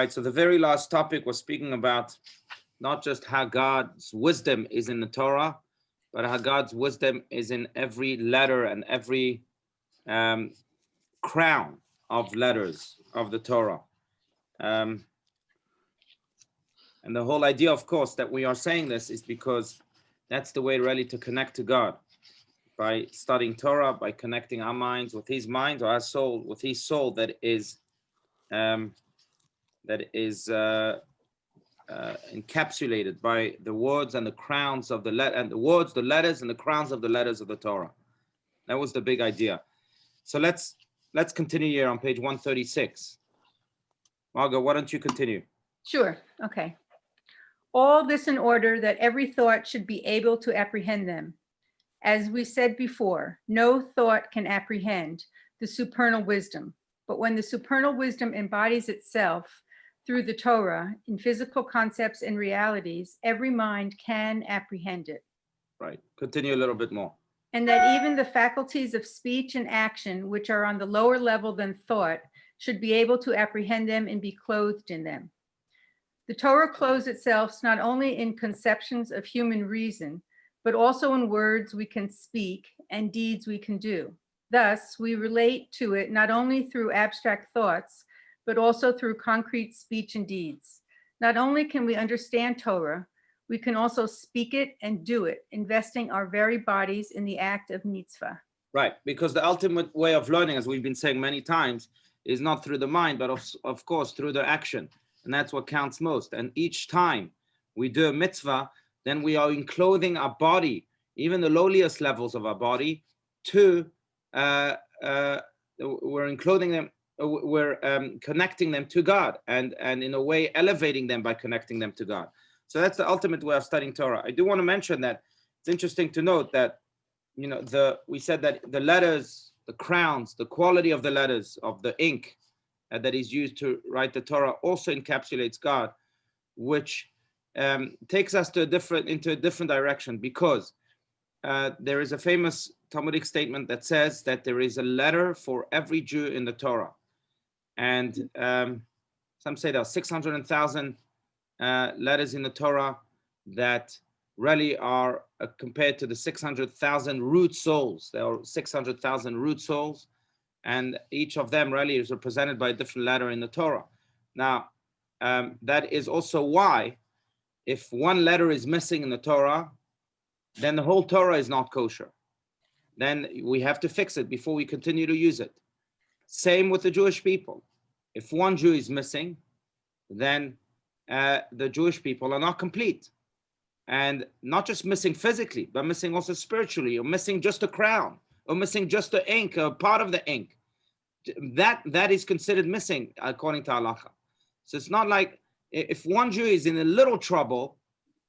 Right, so the very last topic was speaking about not just how God's wisdom is in the Torah, but how God's wisdom is in every letter and every crown of letters of the Torah. And the whole idea, of course, that we are saying this is because that's the way really to connect to God. By studying Torah, by connecting our minds with His mind, or our soul with His soul that is encapsulated by the words and the crowns of the the words, the letters, and the crowns of the letters of the Torah. That was the big idea. So let's continue here on page 136. Margot, why don't you continue? Sure. Okay. All this in order that every thought should be able to apprehend them. As we said before, no thought can apprehend the supernal wisdom, but when the supernal wisdom embodies itself through the Torah in physical concepts and realities, every mind can apprehend it. Right. Continue a little bit more. And that even the faculties of speech and action, which are on the lower level than thought, should be able to apprehend them and be clothed in them. The Torah clothes itself not only in conceptions of human reason, but also in words we can speak and deeds we can do. Thus, we relate to it not only through abstract thoughts, but also through concrete speech and deeds. Not only can we understand Torah, we can also speak it and do it, investing our very bodies in the act of mitzvah. Right, because the ultimate way of learning, as we've been saying many times, is not through the mind, but of course through the action. And that's what counts most. And each time we do a mitzvah, then we are enclothing our body, even the lowliest levels of our body, to we're enclothing them, we're connecting them to God, and in a way elevating them by connecting them to God. So that's the ultimate way of studying Torah. I do want to mention that it's interesting to note that, you know, we said that the letters, the crowns, the quality of the letters, of the ink that is used to write the Torah also encapsulates God, which takes us to into a different direction, because there is a famous Talmudic statement that says that there is a letter for every Jew in the Torah. And some say there are 600,000 letters in the Torah that really are compared to the 600,000 root souls. There are 600,000 root souls, and each of them really is represented by a different letter in the Torah. Now, that is also why if one letter is missing in the Torah, then the whole Torah is not kosher. Then we have to fix it before we continue to use it. Same with the Jewish people. If one Jew is missing, then the Jewish people are not complete. And not just missing physically, but missing also spiritually, or missing just a crown, or missing just the ink, or part of the ink. That is considered missing according to halacha. So it's not like if one Jew is in a little trouble,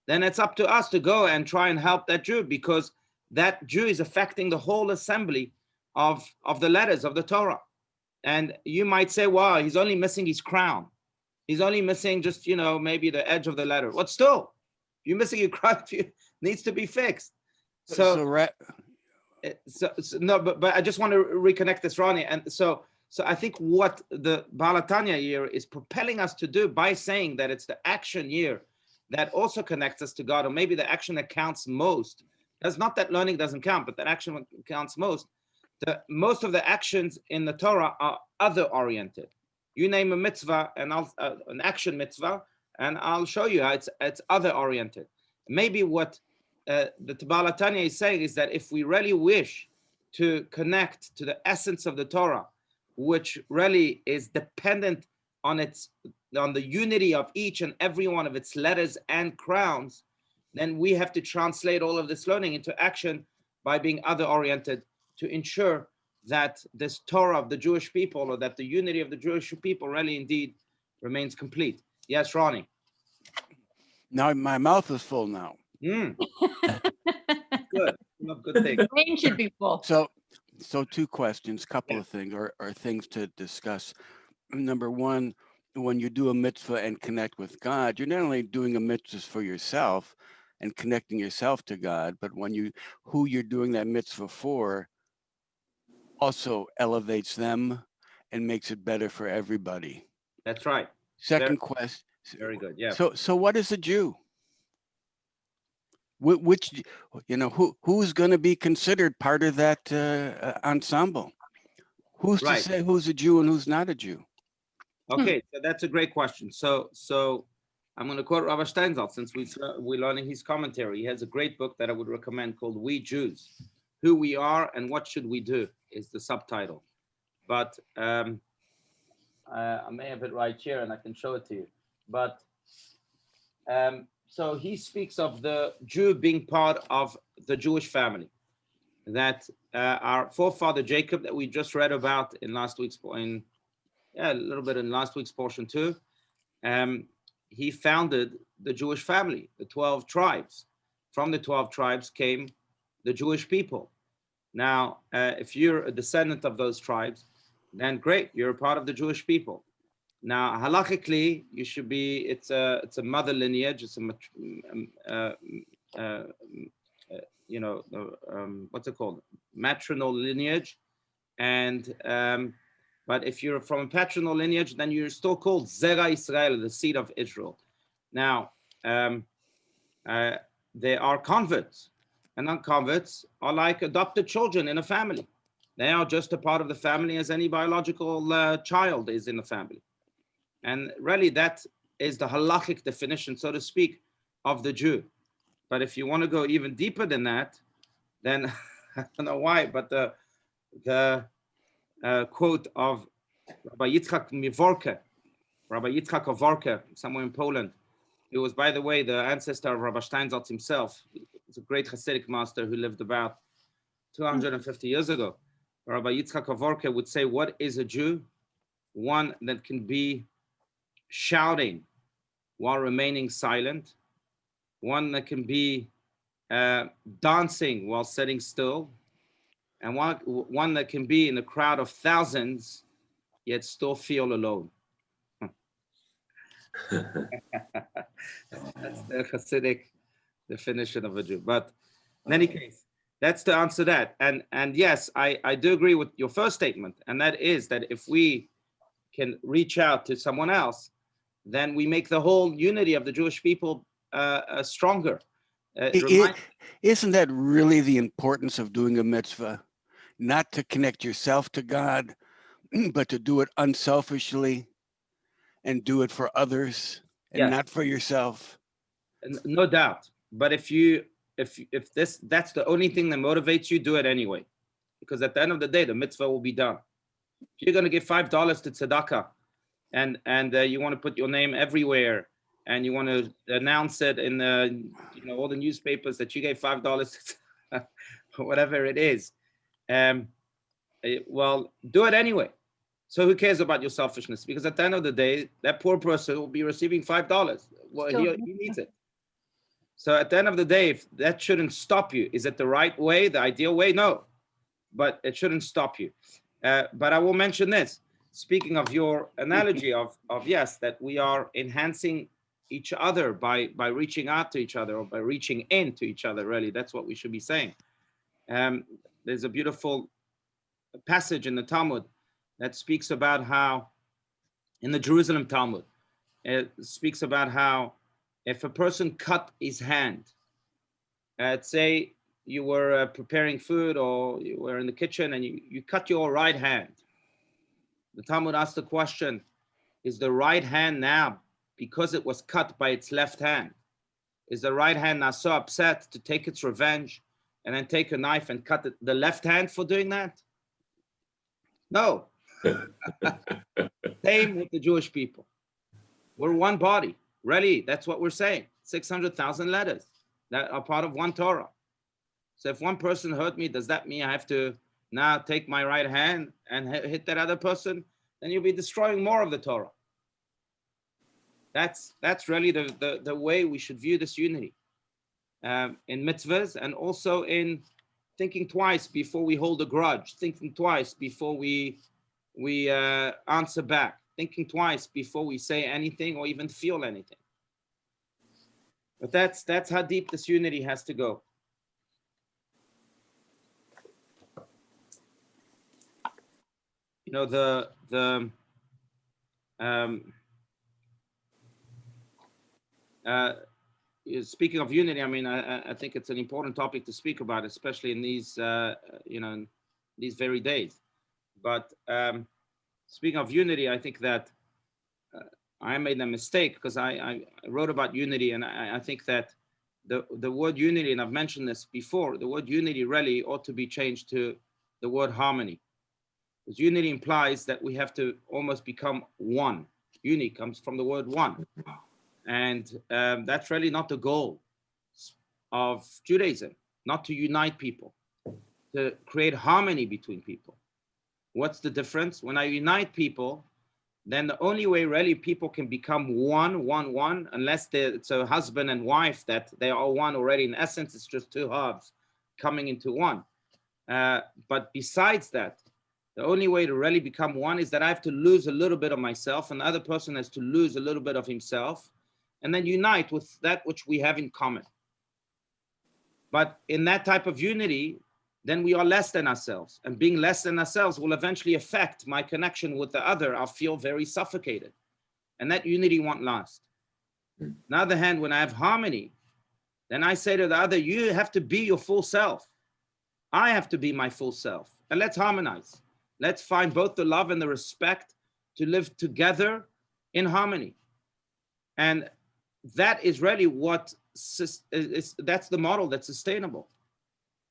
then it's up to us to go and try and help that Jew, because that Jew is affecting the whole assembly of the letters of the Torah. And you might say, wow, he's only missing his crown. He's only missing just, you know, maybe the edge of the letter. But still, you're missing your crown, it needs to be fixed. So no, but I just want to reconnect this, Ronnie. And so I think what the Tanya here is propelling us to do by saying that it's the action here that also connects us to God, or maybe the action that counts most. It's not that learning doesn't count, but that action counts most. Most of the actions in the Torah are other-oriented. You name a mitzvah, and an action mitzvah, and I'll show you how it's other-oriented. Maybe what the Tanya is saying is that if we really wish to connect to the essence of the Torah, which really is dependent on the unity of each and every one of its letters and crowns, then we have to translate all of this learning into action by being other-oriented to ensure that this Torah of the Jewish people, or that the unity of the Jewish people really indeed remains complete. Yes, Ronnie? Now my mouth is full now. Good. Good thing. The brain should be full. So two questions, couple of things, or things to discuss. Number one, when you do a mitzvah and connect with God, you're not only doing a mitzvah for yourself and connecting yourself to God, but who you're doing that mitzvah for also elevates them and makes it better for everybody. That's right. Second question. Very good. Yeah. So what is a Jew? Which, who's going to be considered part of that ensemble? Who's to say who's a Jew and who's not a Jew? Okay, so that's a great question. So I'm going to quote Rabbi Steinsaltz since we're learning his commentary. He has a great book that I would recommend called We Jews, Who We Are and What Should We Do is the subtitle. But I may have it right here and I can show it to you. But so he speaks of the Jew being part of the Jewish family, that our forefather Jacob that we just read about in last week's a little bit in last week's portion too. He founded the Jewish family, the 12 tribes. From the 12 tribes came the Jewish people. Now, if you're a descendant of those tribes, then great, you're a part of the Jewish people. Now, halachically, you should be. It's a mother lineage. It's what's it called? Maternal lineage, and but if you're from a paternal lineage, then you're still called Zera Israel, the seed of Israel. Now, they are converts, and non-converts are like adopted children in a family. They are just a part of the family as any biological child is in the family. And really, that is the halachic definition, so to speak, of the Jew. But if you want to go even deeper than that, then I don't know why, but the quote of Rabbi Yitzchak Ovorka, somewhere in Poland, who was, by the way, the ancestor of Rabbi Steinsaltz himself. He's a great Hasidic master who lived about 250 years ago. Rabbi Yitzchak Ovorka would say, what is a Jew? One that can be shouting while remaining silent, one that can be dancing while sitting still, and one that can be in a crowd of thousands yet still feel alone. That's the Hasidic definition of a Jew. But in any case, that's to answer that. And yes, I do agree with your first statement, and that is that if we can reach out to someone else, then we make the whole unity of the Jewish people stronger. Isn't that really the importance of doing a mitzvah? Not to connect yourself to God, but to do it unselfishly and do it for others and not for yourself. No doubt. But if that's the only thing that motivates you, do it anyway. Because at the end of the day, the mitzvah will be done. If you're going to give $5 to tzedakah, and you want to put your name everywhere, and you want to announce it in all the newspapers that you gave $5 or whatever it is, well, do it anyway. So who cares about your selfishness? Because at the end of the day, that poor person will be receiving $5. Well, he needs it. So at the end of the day, if that shouldn't stop you. Is it the right way, the ideal way? No, but it shouldn't stop you. But I will mention this. Speaking of your analogy of yes, that we are enhancing each other by reaching out to each other, or by reaching into each other, really, that's what we should be saying. There's a beautiful passage in the Talmud that speaks about how, in the Jerusalem Talmud, it speaks about how if a person cut his hand, say you were preparing food or you were in the kitchen and you cut your right hand. The Talmud asks the question, is the right hand now, because it was cut by its left hand, is the right hand now so upset to take its revenge and then take a knife and cut the left hand for doing that? No. Same with the Jewish people. We're one body. Really, that's what we're saying. 600,000 letters that are part of one Torah. So if one person hurt me, does that mean I have to now take my right hand and hit that other person? Then you'll be destroying more of the Torah. That's really the way we should view this unity in mitzvahs, and also in thinking twice before we hold a grudge, thinking twice before we answer back, thinking twice before we say anything or even feel anything. But that's how deep this unity has to go. You know, speaking of unity, I mean, I think it's an important topic to speak about, especially in these, these very days. But speaking of unity, I think that I made a mistake because I wrote about unity, and I think that the word unity, and I've mentioned this before, the word unity really ought to be changed to the word harmony. Because unity implies that we have to almost become one. Uni comes from the word one. And that's really not the goal of Judaism, not to unite people, to create harmony between people. What's the difference? When I unite people, then the only way really people can become one, unless it's a husband and wife that they are one already. In essence, it's just two halves coming into one. But besides that, the only way to really become one is that I have to lose a little bit of myself, and the other person has to lose a little bit of himself, and then unite with that which we have in common. But in that type of unity, then we are less than ourselves. And being less than ourselves will eventually affect my connection with the other. I'll feel very suffocated. And that unity won't last. On the other hand, when I have harmony, then I say to the other, you have to be your full self. I have to be my full self. And let's harmonize. Let's find both the love and the respect to live together in harmony. And that is really what that's the model that's sustainable.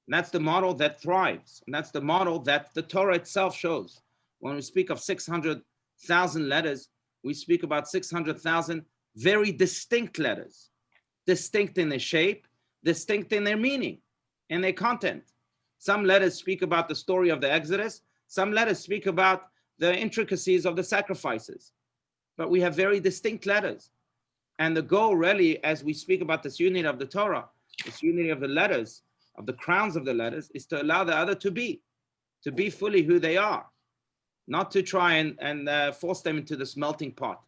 And that's the model that thrives. And that's the model that the Torah itself shows. When we speak of 600,000 letters, we speak about 600,000 very distinct letters, distinct in their shape, distinct in their meaning, in their content. Some letters speak about the story of the Exodus. Some letters speak about the intricacies of the sacrifices. But we have very distinct letters. And the goal really, as we speak about this unity of the Torah, this unity of the letters, of the crowns of the letters, is to allow the other to be fully who they are, not to try and force them into this melting pot,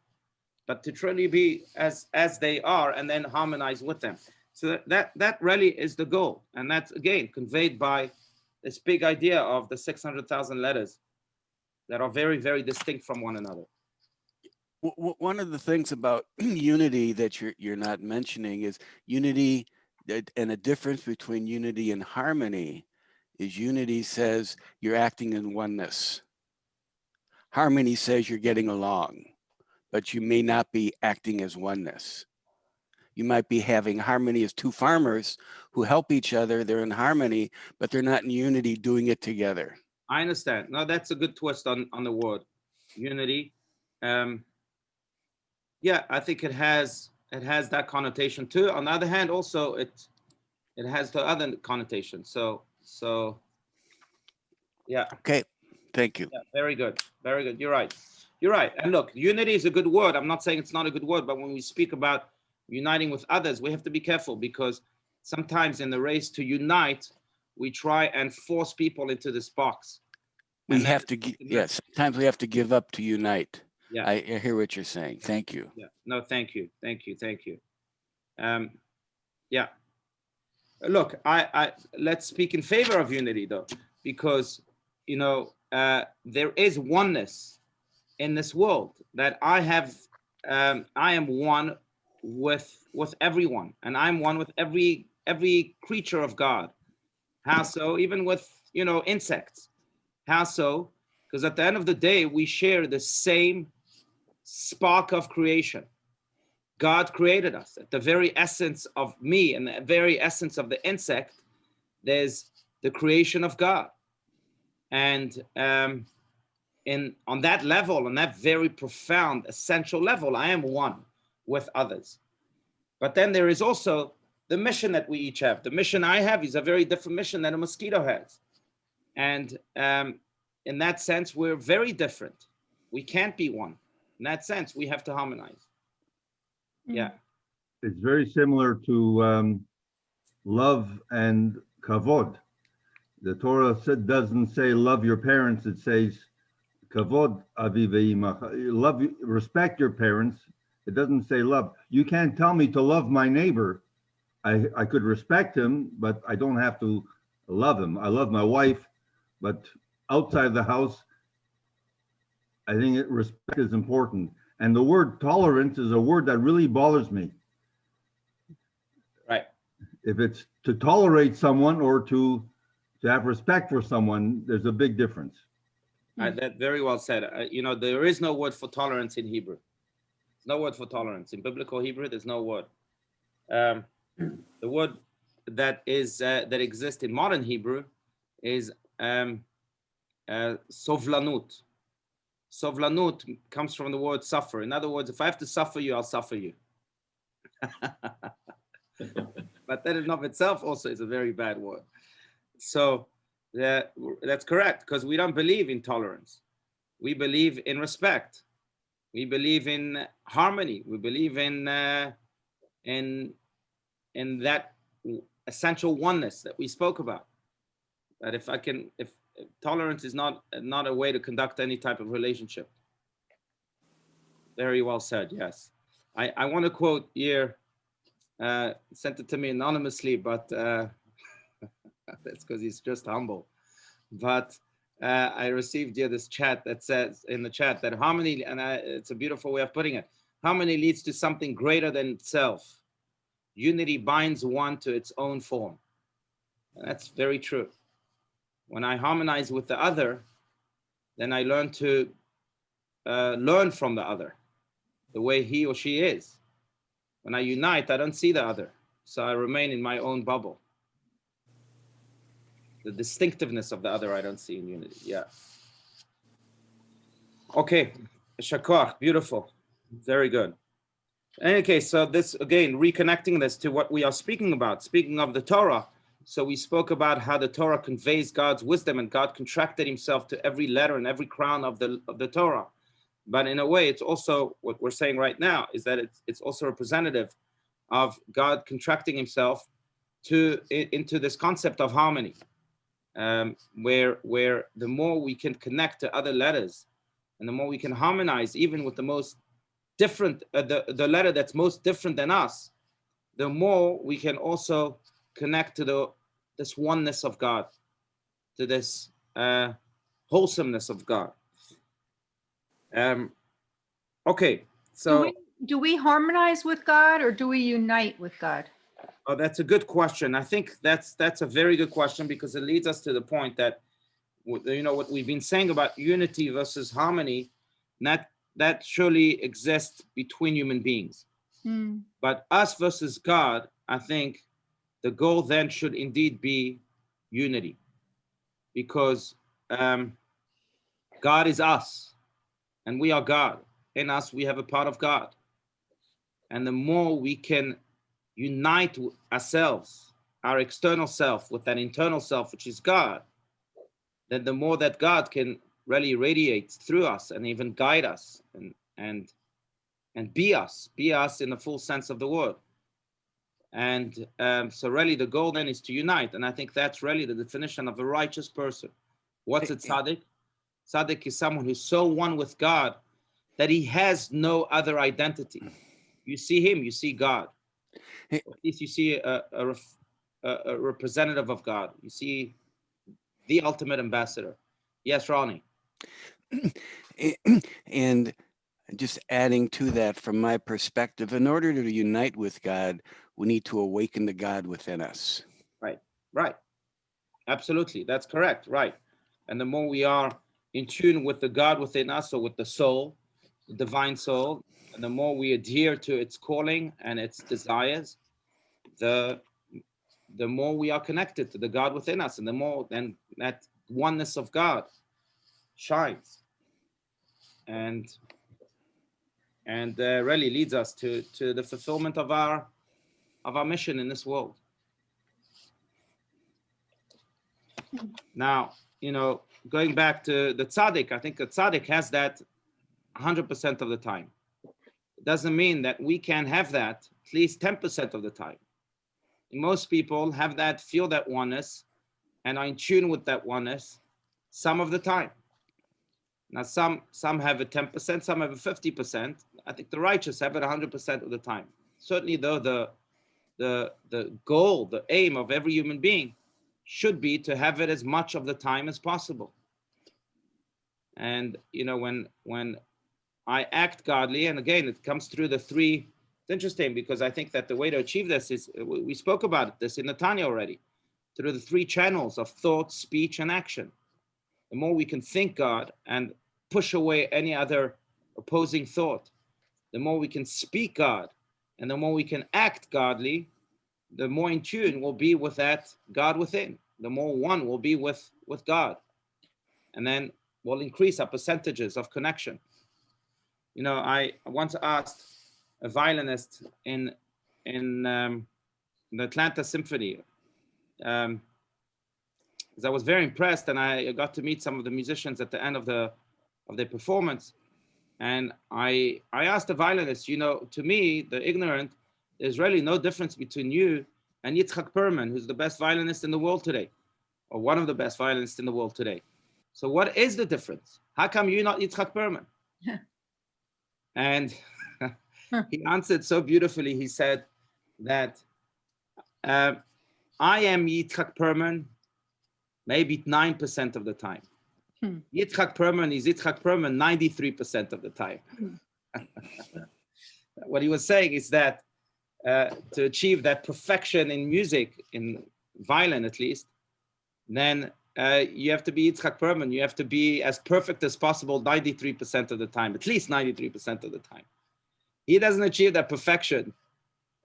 but to truly be as they are and then harmonize with them. So that really is the goal. And that's, again, conveyed by this big idea of the 600,000 letters that are very, very distinct from one another. One of the things about unity that you're not mentioning is unity, and a difference between unity and harmony is unity says you're acting in oneness. Harmony says you're getting along, but you may not be acting as oneness. You might be having harmony as two farmers who help each other. They're in harmony, but they're not in unity doing it together. I understand. No, that's a good twist on the word unity. Yeah, I think it has that connotation too. On the other hand, also it has the other connotation. So yeah. Okay, thank you. Yeah, very good, very good. You're right. You're right. And look, unity is a good word. I'm not saying it's not a good word, but when we speak about uniting with others, we have to be careful, because sometimes in the race to unite, we try and force people into this box. We have to, yes, sometimes we have to give up to unite. Yeah, I hear what you're saying. Thank you. Yeah, no, thank you. Yeah. Look, I let's speak in favor of unity though, because there is oneness in this world, that I am one with everyone, and I'm one with every creature of God. How so? Even with insects. How so? Because at the end of the day, we share the same spark of creation. God created us. At the very essence of me and the very essence of the insect, there's the creation of God. And on that level, on that very profound, essential level, I am one with others. But then there is also the mission that we each have. The mission I have is a very different mission than a mosquito has. And in that sense, we're very different. We can't be one. In that sense, we have to harmonize. Yeah. It's very similar to love and kavod. The Torah doesn't say love your parents. It says kavod avi ve'imach. Love, respect your parents. It doesn't say love. You can't tell me to love my neighbor. I could respect him, but I don't have to love him. I love my wife, but outside the house, I think respect is important. And the word tolerance is a word that really bothers me. if it's to tolerate someone or to have respect for someone, there's a big difference. That very well said. You know, there is no word for tolerance in Hebrew. There's no word for tolerance in biblical Hebrew. There's no word. The word that exists in modern Hebrew is sovlanut. Sovlanut comes from the word suffer. In other words, if I have to suffer you, I'll suffer you. But that in and of itself also is a very bad word. So that's correct, because we don't believe in tolerance. We believe in respect. We believe in harmony. We believe in that essential oneness that we spoke about. That if tolerance is not a way to conduct any type of relationship. Very well said. Yes, I want to quote here. Sent it to me anonymously, but that's because he's just humble. But I received here this chat that says in the chat that harmony, and it's a beautiful way of putting it. Harmony leads to something greater than itself. Unity binds one to its own form. And that's very true. When I harmonize with the other, then I learn to learn from the other, the way he or she is. When I unite, I don't see the other, so I remain in my own bubble. The distinctiveness of the other I don't see in unity. Yeah. Okay, Shakar, beautiful, very good. In any case, so this again, reconnecting this to what we are speaking about. Speaking of the Torah, so we spoke about how the Torah conveys God's wisdom, and God contracted himself to every letter and every crown of the Torah. But in a way, it's also what we're saying right now is that it's also representative of God contracting himself into this concept of harmony, where the more we can connect to other letters, and the more we can harmonize, even with the most different, the letter that's most different than us, the more we can also connect to this oneness of God, to this wholesomeness of God. Okay, so do we harmonize with God, or do we unite with God? oh, that's a good question. I think that's a very good question, because it leads us to the point that, you know, what we've been saying about unity versus harmony, that surely exists between human beings. But us versus God, I think the goal then should indeed be unity, because God is us and we are God. In us, we have a part of God. And the more we can unite ourselves, our external self, with that internal self, which is God, then the more that God can really radiate through us and even guide us and be us in the full sense of the word. And so really the goal then is to unite. And I think that's really the definition of a righteous person. What's a tzaddik? Tzaddik is someone who's so one with God that he has no other identity. You see him, you see God. At least you see a representative of God. You see the ultimate ambassador. Yes, Ronnie. And just adding to that, from my perspective, in order to unite with God, we need to awaken the God within us. Right. Absolutely. That's correct. Right. And the more we are in tune with the God within us, or with the soul, the divine soul, and the more we adhere to its calling and its desires, the more we are connected to the God within us, and the more then that oneness of God shines and really leads us to the fulfillment of our mission in this world. Now, you know, going back to the tzaddik, I think the tzaddik has that 100% of the time. It doesn't mean that we can have that at least 10% of the time. Most people have that, feel that oneness, and are in tune with that oneness some of the time. Now, some have it 10%, some have it 50%. I think the righteous have it 100% of the time. Certainly, though, the goal, the aim of every human being should be to have it as much of the time as possible. And you know, when I act godly, and again, it comes through the three It's interesting because I think that the way to achieve this is, we spoke about this in the Tanya already, through the 3 channels of thought, speech, and action. The more we can think God and push away any other opposing thought, the more we can speak God, and the more we can act godly, the more in tune we'll be with that God within, the more one we'll be with God. And then we'll increase our percentages of connection. You know, I once asked a violinist in the Atlanta Symphony, because I was very impressed, and I got to meet some of the musicians at the end of their performance. And I asked the violinist, you know, to me, the ignorant, there's really no difference between you and Yitzhak Perlman, who's the best violinist in the world today, or one of the best violinists in the world today. So what is the difference? How come you're not Yitzhak Perlman? And he answered so beautifully. He said that I am Yitzhak Perlman maybe 9% of the time. Yitzhak Perlman is Yitzhak Perlman 93% of the time. What he was saying is that to achieve that perfection in music, in violin at least, then you have to be Yitzhak Perlman. You have to be as perfect as possible 93% of the time, at least 93% of the time. He doesn't achieve that perfection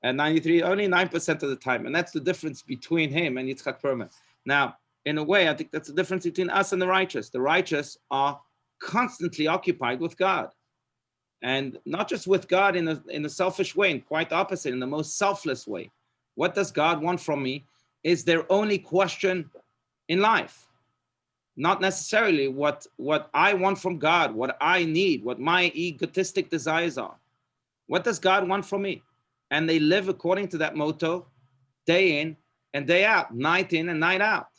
at 93, only 9% of the time. And that's the difference between him and Yitzhak Perlman. Now, in a way, I think that's the difference between us and the righteous. The righteous are constantly occupied with God. And not just with God in a selfish way, and quite opposite, in the most selfless way. What does God want from me is their only question in life. Not necessarily what I want from God, what I need, what my egotistic desires are. What does God want from me? And they live according to that motto, day in and day out, night in and night out.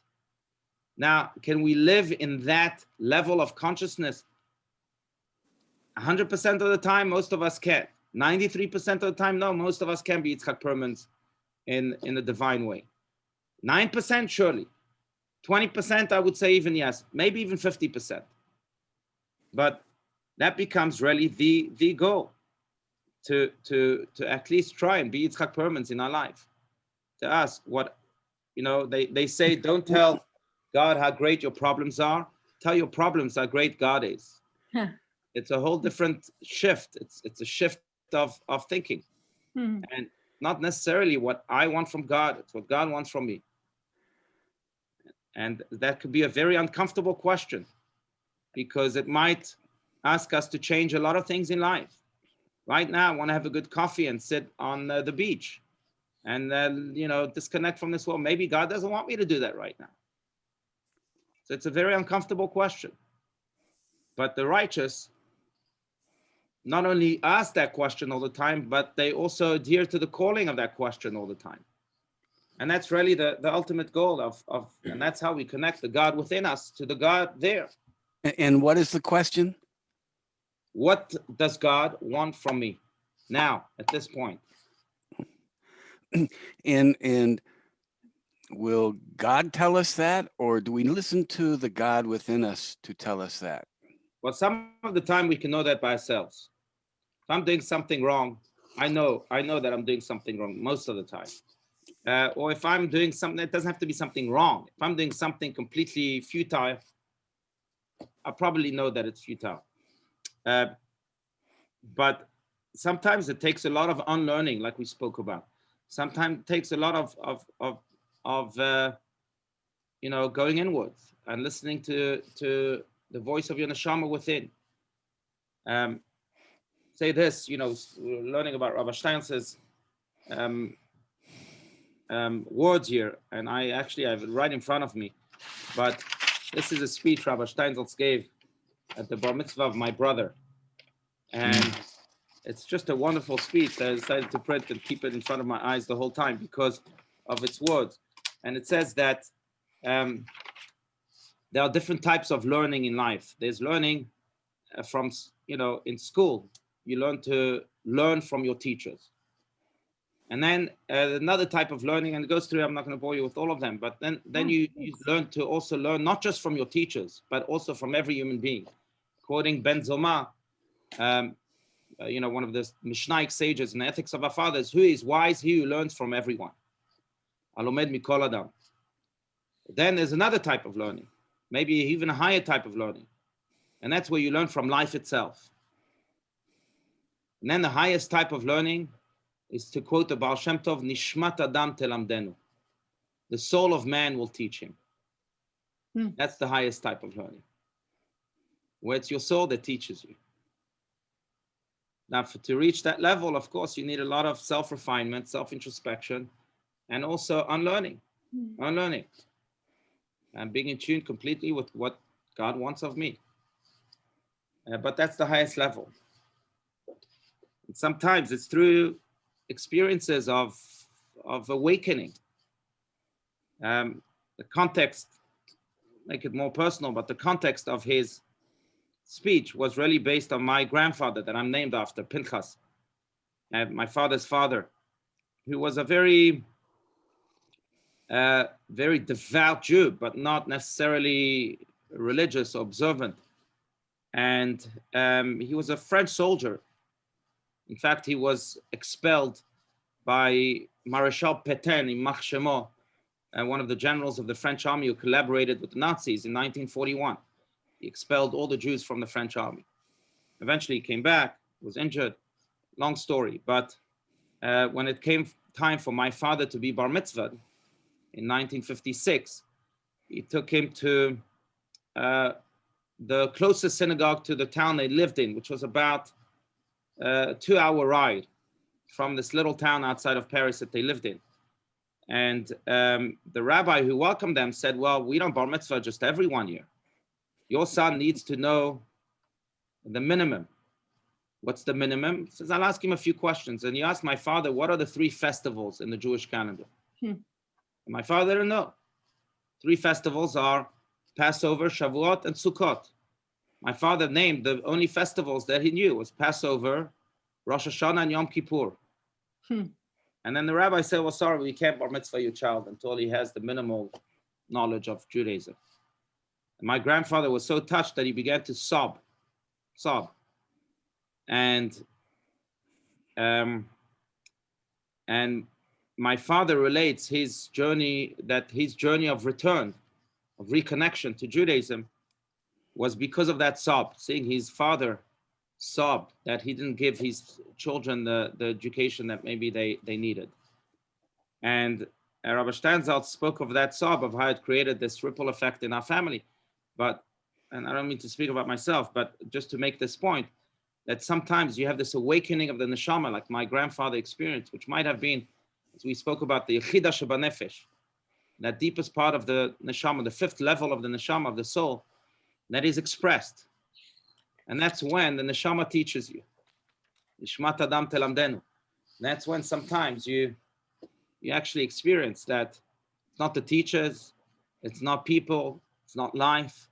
Now, can we live in that level of consciousness 100% of the time? Most of us can't. 93% of the time, no, most of us can be Yitzhak Perlmans in a divine way. 9%, surely. 20%, I would say even yes, maybe even 50%. But that becomes really the goal, to at least try and be Yitzhak Perlmans in our life. To ask what, you know, they say, don't tell God how great your problems are. Tell your problems how great God is. It's a whole different shift. It's a shift of thinking. And not necessarily what I want from God. It's what God wants from me. And that could be a very uncomfortable question, because it might ask us to change a lot of things in life. Right now, I want to have a good coffee and sit on the beach and then, you know, disconnect from this world. Maybe God doesn't want me to do that right now. So it's a very uncomfortable question. But the righteous not only ask that question all the time, but they also adhere to the calling of that question all the time. And that's really the ultimate goal of, and that's how we connect the God within us to the God there. And what is the question? What does God want from me now at this point? And will God tell us that, or do we listen to the God within us to tell us that? Well, some of the time we can know that by ourselves. If I'm doing something wrong, I know that I'm doing something wrong most of the time. Or if I'm doing something, it doesn't have to be something wrong. If I'm doing something completely futile, I probably know that it's futile. But sometimes it takes a lot of unlearning, like we spoke about. Sometimes it takes a lot of you know, going inwards and listening to the voice of your neshama within. Say this, you know, learning about Rabbi Stein's words here, and I actually have it right in front of me. But this is a speech Rabbi Steinsaltz gave at the bar mitzvah of my brother, and it's just a wonderful speech that I decided to print and keep it in front of my eyes the whole time because of its words. And it says that there are different types of learning in life. There's learning from, you know, in school, you learn to learn from your teachers. And then another type of learning, and it goes through, I'm not going to bore you with all of them, but then you learn to also learn not just from your teachers, but also from every human being. Quoting Ben Zoma, one of the Mishnaic sages in the ethics of our fathers, who is wise? He who learns from everyone. Alomed mikol adam. Then there's another type of learning, maybe even a higher type of learning. And that's where you learn from life itself. And then the highest type of learning is, to quote the Baal Shem Tov, Nishmat Adam Telamdenu. The soul of man will teach him. That's the highest type of learning, where it's your soul that teaches you. Now, to reach that level, of course, you need a lot of self-refinement, self-introspection, and also unlearning, and being in tune completely with what God wants of me. But that's the highest level. And sometimes it's through experiences of awakening. The context, make it more personal, but the context of his speech was really based on my grandfather that I'm named after, Pinchas, and my father's father, who was a very devout Jew, but not necessarily religious or observant. And he was a French soldier. In fact, he was expelled by Marechal Pétain in Marchemont, one of the generals of the French army who collaborated with the Nazis in 1941. He expelled all the Jews from the French army. Eventually he came back, was injured, long story. But when it came time for my father to be bar mitzvahed in 1956, he took him to the closest synagogue to the town they lived in, which was about a 2-hour ride from this little town outside of Paris that they lived in. And the rabbi who welcomed them said, well, we don't bar mitzvah just everyone here. Your son needs to know the minimum. What's the minimum? He says, I'll ask him a few questions. And he asked my father, what are the 3 festivals in the Jewish calendar? And my father didn't know. 3 festivals are Passover, Shavuot, and Sukkot. My father named the only festivals that he knew was Passover, Rosh Hashanah, and Yom Kippur. And then the rabbi said, well, sorry, we can't bar mitzvah your child until he has the minimal knowledge of Judaism. And my grandfather was so touched that he began to sob. And my father relates his journey of return, of reconnection to Judaism, was because of that sob, seeing his father sob that he didn't give his children the education that maybe they needed. And Rabbi Steinsaltz spoke of that sob, of how it created this ripple effect in our family. And I don't mean to speak about myself, but just to make this point, that sometimes you have this awakening of the neshama, like my grandfather experienced, which might have been, as we spoke about, the yechida shebanefesh, that deepest part of the neshama, the 5th level of the neshama, of the soul, that is expressed. And that's when the neshama teaches you. Nishmat Adam Telamdenu. That's when sometimes you actually experience that it's not the teachers, it's not people, it's not life,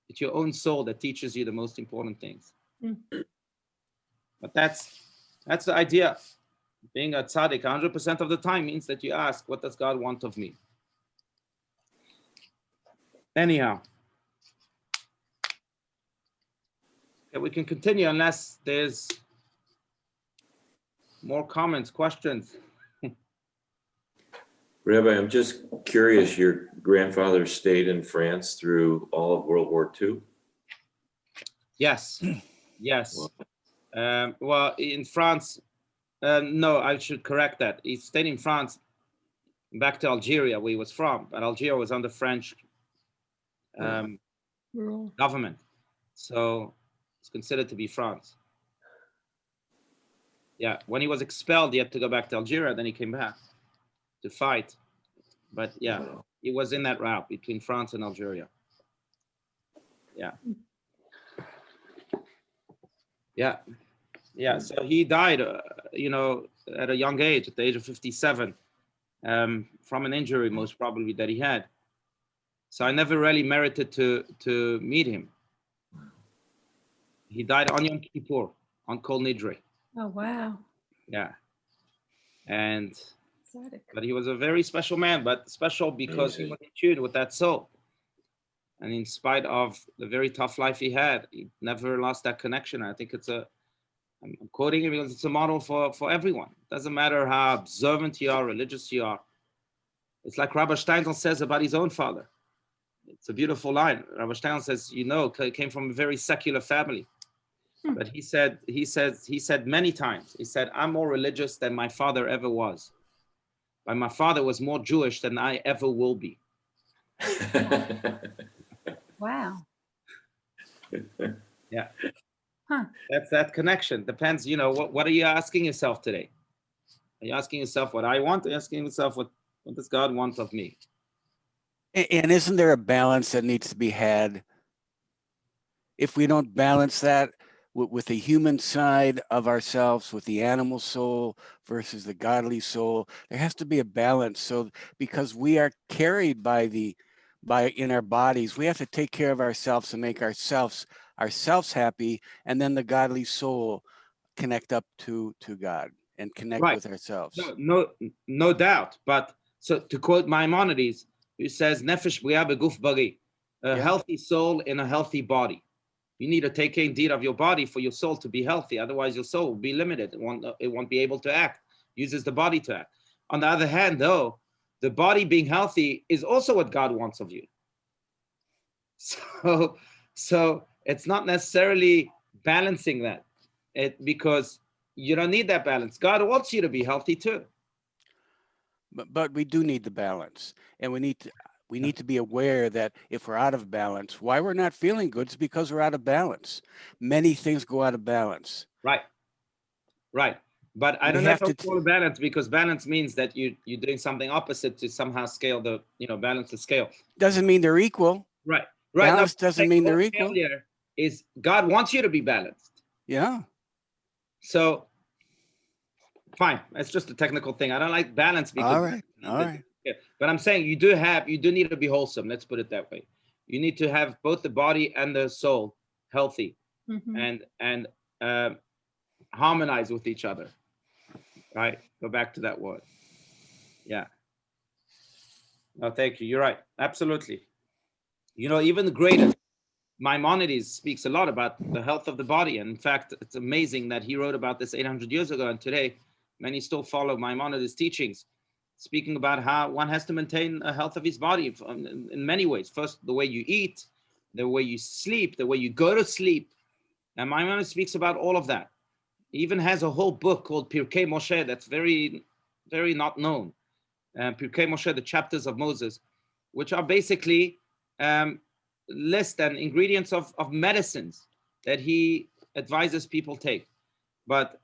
it's your own soul that teaches you the most important things. But that's the idea. Being a tzaddik 100% of the time means that you ask, what does God want of me? Anyhow. Okay, we can continue unless there's more comments, questions. Rabbi, I'm just curious, your grandfather stayed in France through all of World War II? Yes. Well, in France, no, I should correct that. He stayed in France back to Algeria, where he was from, but Algeria was under French government. So it's considered to be France. Yeah, when he was expelled, he had to go back to Algeria, then he came back to fight. But yeah, he was in that route between France and Algeria. Yeah. So he died, at a young age, at the age of 57, from an injury, most probably, that he had. So I never really merited to meet him. He died on Yom Kippur, on Kol Nidre. Oh, wow. Yeah. But he was a very special man, but special because he was in tune with that soul. And in spite of the very tough life he had, he never lost that connection. I think it's a I'm quoting it because it's a model for everyone. It doesn't matter how observant you are, religious you are. It's like Rabbi Steinzel says about his own father. It's a beautiful line. Rabbi Steinzel says, he came from a very secular family. But he said many times, he said, I'm more religious than my father ever was. But my father was more Jewish than I ever will be. Wow. Yeah. Huh. That's that connection. Depends, what are you asking yourself today? Are you asking yourself what I want? Are you asking yourself what does God want of me? And isn't there a balance that needs to be had? If we don't balance that with the human side of ourselves, with the animal soul versus the godly soul, there has to be a balance. So because we are carried by in our bodies, we have to take care of ourselves and make ourselves happy, and then the godly soul connect up to God and connect Right. with ourselves. No doubt. But so to quote Maimonides, who says, "Nefesh b'riah beguf bari," a healthy soul in a healthy body. You need to take care indeed of your body for your soul to be healthy. Otherwise, your soul will be limited. It won't be able to act. Uses the body to act. On the other hand, though, the body being healthy is also what God wants of you. So it's not necessarily balancing that, because you don't need that balance. God wants you to be healthy too. But we do need the balance, and we need to be aware that if we're out of balance, why we're not feeling good is because we're out of balance. Many things go out of balance. Right. But I don't have to call it balance, because balance means that you're doing something opposite to somehow scale balance the scale. Doesn't mean they're equal. Right. Balance doesn't mean they're equal. Failure is God wants you to be balanced. Yeah. So fine. It's just a technical thing. I don't like balance because. All right. Yeah. But I'm saying you do need to be wholesome. Let's put it that way. You need to have both the body and the soul healthy, and harmonize with each other. Right. Go back to that word. Yeah. No, thank you. You're right. Absolutely. Even the greatest Maimonides speaks a lot about the health of the body. And in fact, it's amazing that he wrote about this 800 years ago. And today, many still follow Maimonides' teachings, speaking about how one has to maintain a health of his body in many ways. First, the way you eat, the way you sleep, the way you go to sleep. And Maimonides speaks about all of that. He even has a whole book called Pirkei Moshe that's very, very not known. Pirkei Moshe, the chapters of Moses, which are basically list and ingredients of medicines that he advises people take. But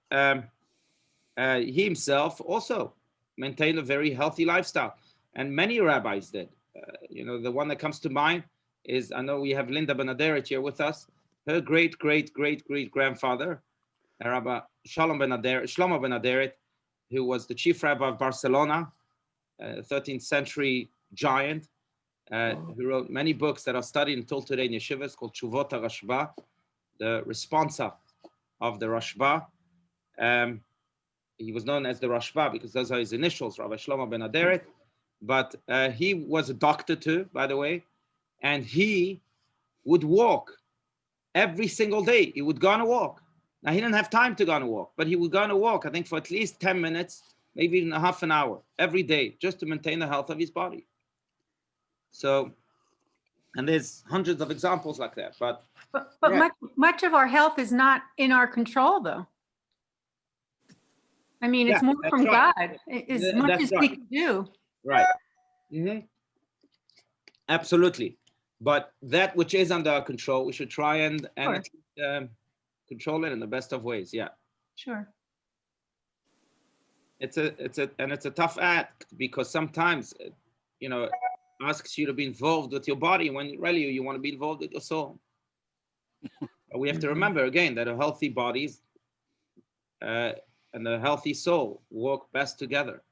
he himself also maintained a very healthy lifestyle, and many rabbis did. The one that comes to mind is, I know we have Linda Ben Aderet here with us. Her great grandfather, Rabbi Shlomo Ben Aderet, who was the chief rabbi of Barcelona, 13th century giant, who wrote many books that are studied until today in yeshivas, called Tshuvot HaRashba, the responsa of the Rashba. He was known as the Rashba because those are his initials, Rabbi Shlomo Ben Aderet. But he was a doctor too, by the way, and he would walk every single day. He would go on a walk. Now, he didn't have time to go on a walk, but he would go on a walk, I think, for at least 10 minutes, maybe even a half an hour every day, just to maintain the health of his body. So, and there's hundreds of examples like that. But much of our health is not in our control, though. I mean, it's more from God, as much as we can do. Right. Absolutely. But that which is under our control, we should try and control it in the best of ways. Yeah. Sure. It's a tough act, because sometimes, it asks you to be involved with your body when really you want to be involved with your soul. But we have to remember again that a healthy body and a healthy soul work best together.